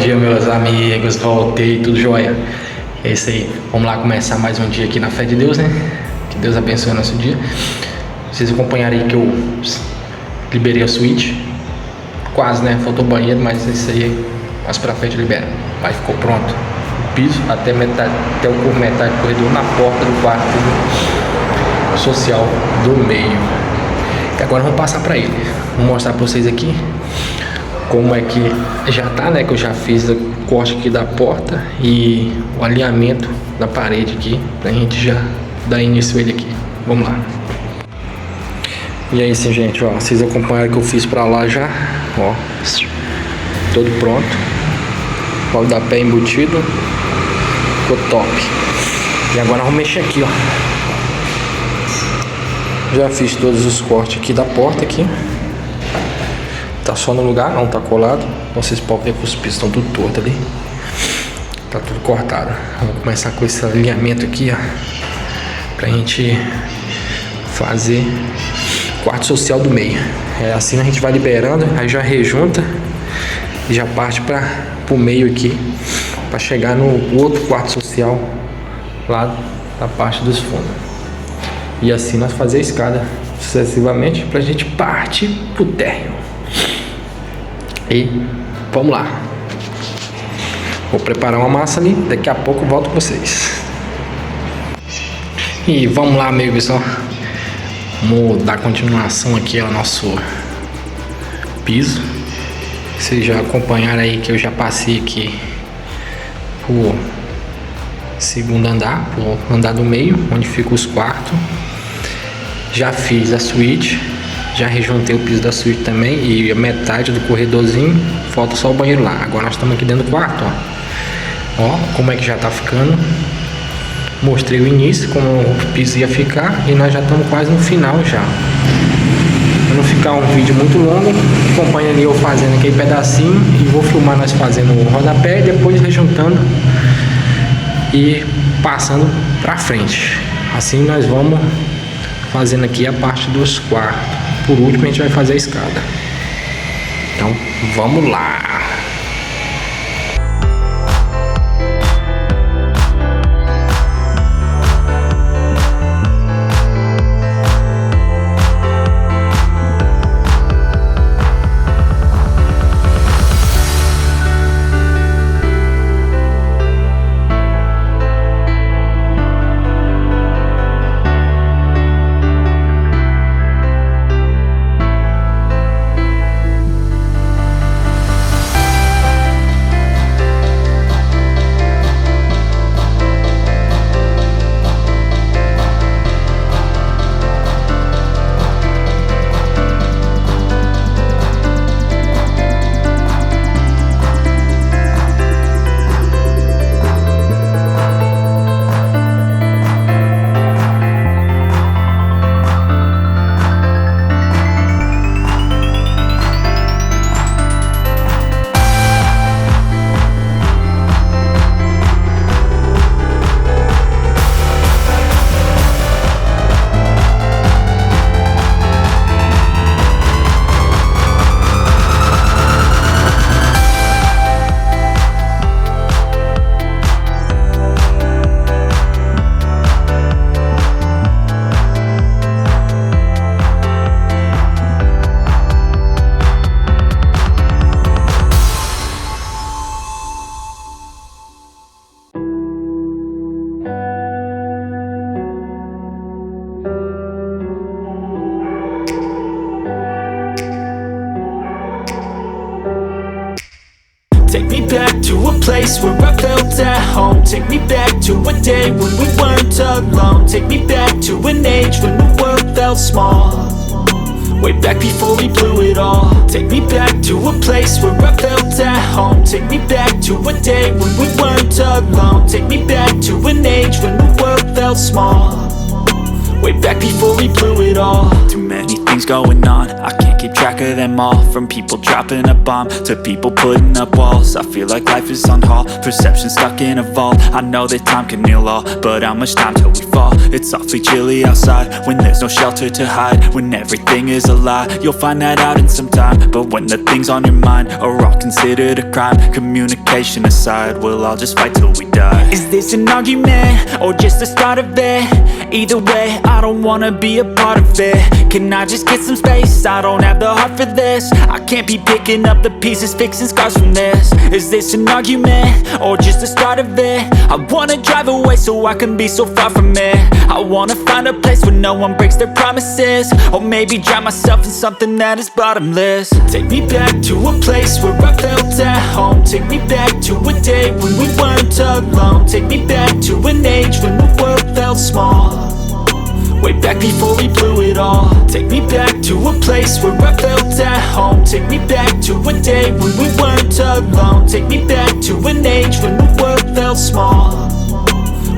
dia, meus amigos, voltei, tudo jóia. É isso aí, vamos lá começar mais um dia aqui na fé de Deus, né? Que Deus abençoe o nosso dia. Vocês acompanharem aí que eu liberei a suíte. Quase, né? Faltou banheiro, mas isso aí, mais pra frente libera. Aí ficou pronto. O piso até metade, até o corpo metade do corredor na porta do quarto social do meio. E agora vamos passar pra ele. Vou mostrar pra vocês aqui como é que já tá, né? Que eu já fiz o corte aqui da porta e o alinhamento da parede aqui, pra gente já dar início a ele aqui. Vamos lá. E aí sim, gente, ó, vocês acompanharam que eu fiz pra lá já, ó, todo pronto. O da pé embutido, ficou top. E agora vamos mexer aqui, ó. Já fiz todos os cortes aqui da porta aqui. Tá só no lugar, não tá colado. Vocês podem ver que os pisos estão tudo torto ali. Tá tudo cortado. Vamos começar com esse alinhamento aqui, ó, pra gente fazer quarto social do meio. É assim, a gente vai liberando, aí já rejunta e já parte para o meio aqui, para chegar no outro quarto social lá da parte dos fundos. E assim nós fazer a escada sucessivamente para a gente partir pro térreo. E vamos lá. Vou preparar uma massa ali, daqui a pouco eu volto com vocês. E vamos lá, amigos, ó. Vamos dar continuação aqui ao nosso piso. Vocês já acompanharam aí que eu já passei aqui por segundo andar, por andar do meio, onde fica os quartos. Já fiz a suíte, já rejuntei o piso da suíte também e a metade do corredorzinho, falta só o banheiro lá. Agora nós estamos aqui dentro do quarto, ó. Ó, como é que já tá ficando. Mostrei o início, como o piso ia ficar, e nós já estamos quase no final já. Para não ficar um vídeo muito longo, acompanha ali eu fazendo aquele pedacinho e vou filmar nós fazendo o rodapé e depois rejuntando e passando para frente. Assim nós vamos fazendo aqui a parte dos quartos. Por último a gente vai fazer a escada. Então vamos lá. Take me back to a place where I felt at home. Take me back to a day when we weren't alone. Take me back to an age when the world felt small. Way back before we blew it all. Take me back to a place where I felt at home. Take me back to a day when we weren't alone. Take me back to an age when the world felt small. way back before we blew it all. Too many things going on, I can't keep track of them all. From people dropping a bomb to people putting up walls. I feel like life is on hold, perception stuck in a vault. I know that time can heal all, but how much time till we fall? It's awfully chilly outside when there's no shelter to hide. When everything is a lie, you'll find that out in some time. But when the things on your mind are all considered a crime, communication aside, we'll all just fight till we die. Is this an argument or just the start of it? Either way, I don't wanna be a part of it. Can I just get some space? I don't have the heart for this. I can't be picking up the pieces, fixing scars from this. Is this an argument or just the start of it? I wanna drive away so I can be so far from it. I wanna find a place where no one breaks their promises, or maybe drown myself in something that is bottomless. Take me back to a place where I felt at home. Take me back to a day when we weren't alone. Take me back to an age when the world felt small, way back before we blew it all. Take me back to a place where I felt at home. Take me back to a day when we weren't alone. Take me back to an age when the world felt small,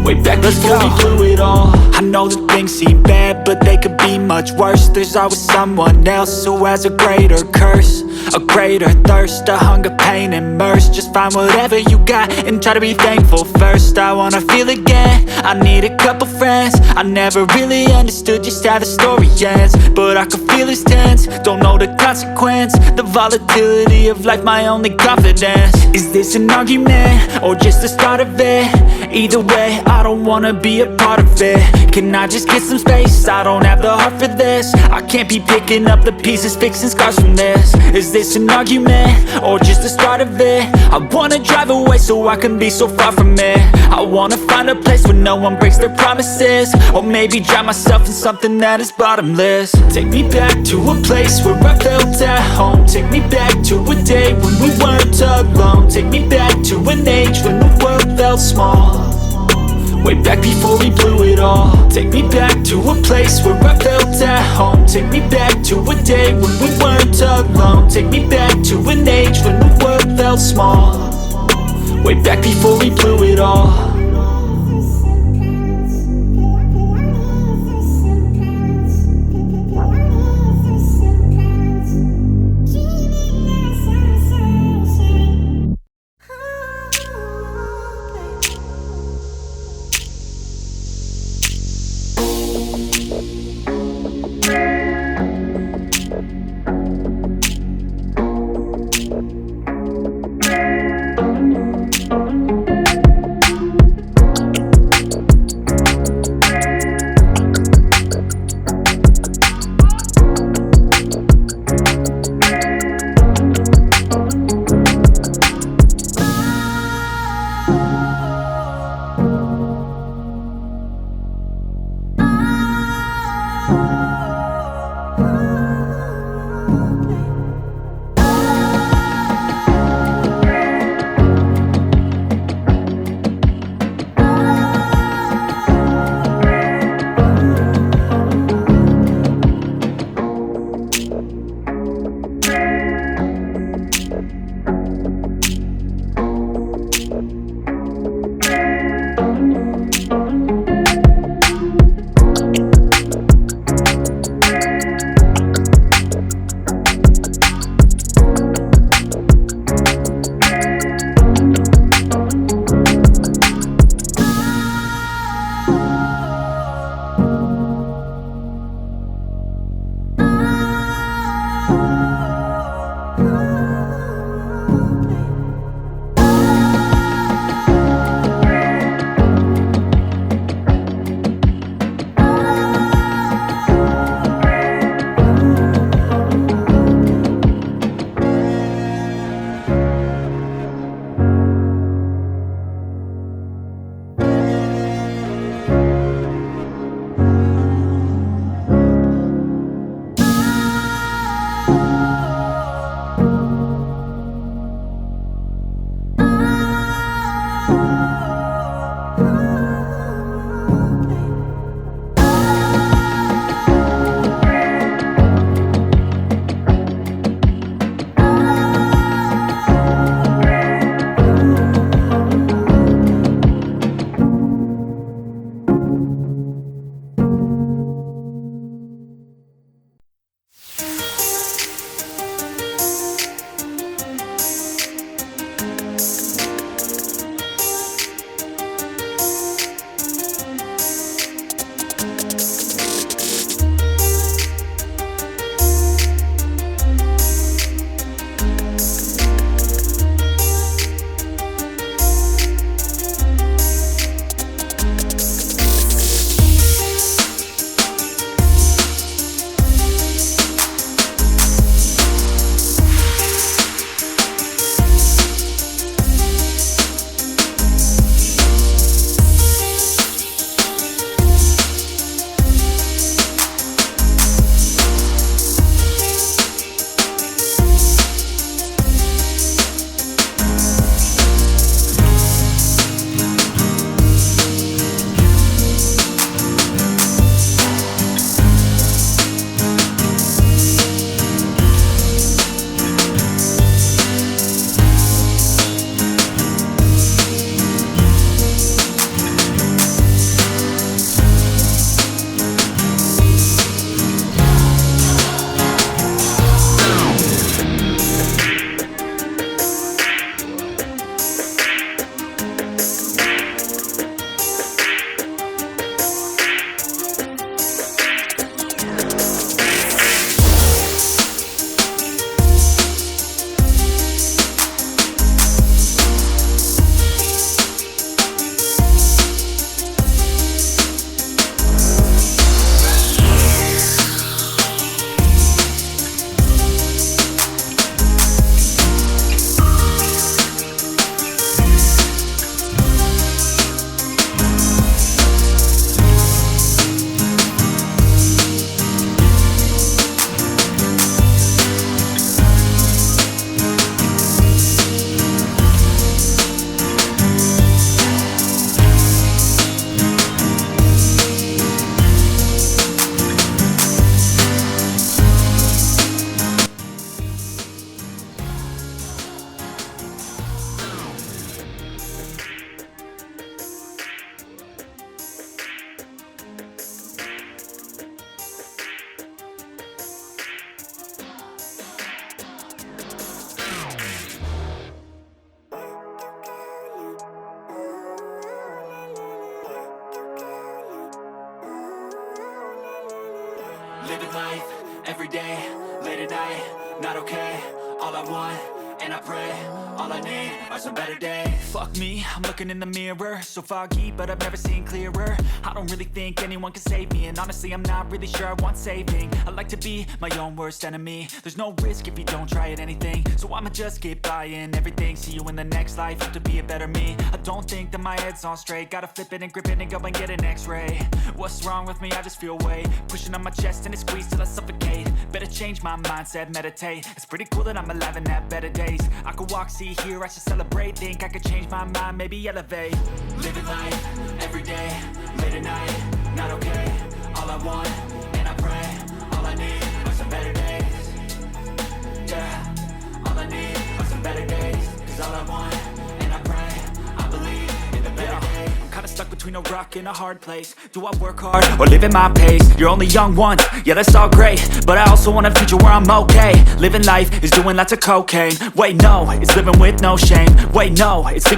way back before we blew it all. I know that things seem bad, but they could be much worse. There's always someone else who has a greater curse, a greater thirst, a hunger, pain, and mercy. Just find whatever you got and try to be thankful first. I wanna feel again, I need a couple friends. I never really understood just how the story ends, but I can feel it's tense, don't know the consequence. The volatility of life, my only confidence. Is this an argument or just the start of it? Either way, I don't wanna be a part of it. Can I just get some space? I don't have the heart for this. I can't be picking up the pieces, fixing scars from this. Is this an argument or just the start of it? I wanna drive away so I can be so far from it. I wanna find a place where no one breaks their promises, or maybe drown myself in something that is bottomless. Take me back to a place where I felt at home. Take me back to a day when we weren't alone. Take me back to an age when the world felt small, way back before we blew it all. Take me back to a place where I felt at home. Take me back to a day when we weren't alone. Take me back to an age when the world felt small, way back before we blew it all. Living life, everyday, late at night, not okay. All I want, and I pray, all I need are some better days. Fuck me, I'm looking in the mirror, so foggy, but I've never seen clearer. I don't really think anyone can save me, and honestly I'm not really sure I want saving. I like to be my own worst enemy. There's no risk if you don't try at anything, so I'ma just keep buying everything. See you in the next life, hope to be a better me. I don't think that my head's on straight, gotta flip it and grip it and go and get an x-ray. What's wrong with me? I just feel weight pushing on my chest and it squeezes till I suffocate. Better change my mindset, meditate. It's pretty cool that I'm alive and have better days. I could walk, see, hear, I should celebrate. Think I could change my mind, maybe elevate. Living life, everyday, late at night, not okay. All I want, and I pray, all I need are some better days. Yeah, all I need are some better days. Cause all I want, and I pray, I believe in the better days. I'm kinda stuck between a rock and a hard place. Do I work hard or live at my pace? You're only young once, yeah that's all great, but I also want a future where I'm okay. Living life is doing lots of cocaine. Wait no, it's living with no shame. Wait no, it's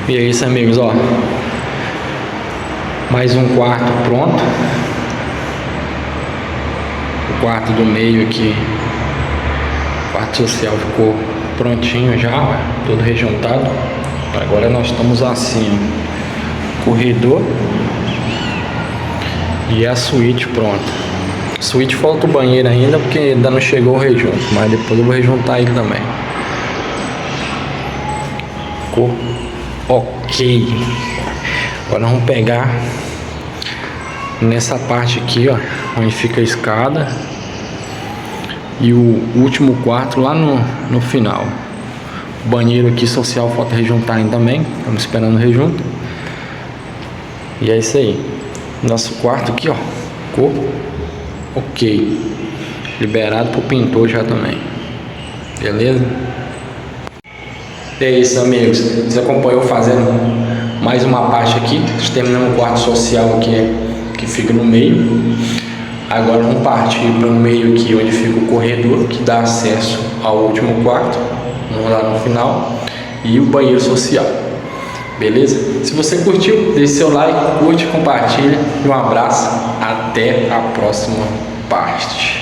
E é isso, amigos, ó. Mais um quarto pronto. O quarto do meio aqui, o quarto social ficou prontinho já, ó, todo rejuntado. Agora nós estamos assim, ó, corredor e a suíte pronta. Suíte falta o banheiro ainda porque ainda não chegou o rejunto, mas depois eu vou rejuntar ele também. Ficou ok. Agora vamos pegar nessa parte aqui, ó, onde fica a escada, e o último quarto lá no final. O banheiro aqui social falta rejuntar ainda também, estamos esperando o rejunto. E é isso aí. Nosso quarto aqui, ó, ficou ok. Liberado pro pintor já também. Beleza? E é isso, amigos. Você acompanhou fazendo mais uma parte aqui. Terminamos o quarto social aqui, que fica no meio. Agora vamos partir para o meio aqui, onde fica o corredor, que dá acesso ao último quarto. Vamos lá no final. E o banheiro social. Beleza? Se você curtiu, deixe seu like, curte, compartilha. E um abraço. Até a próxima parte.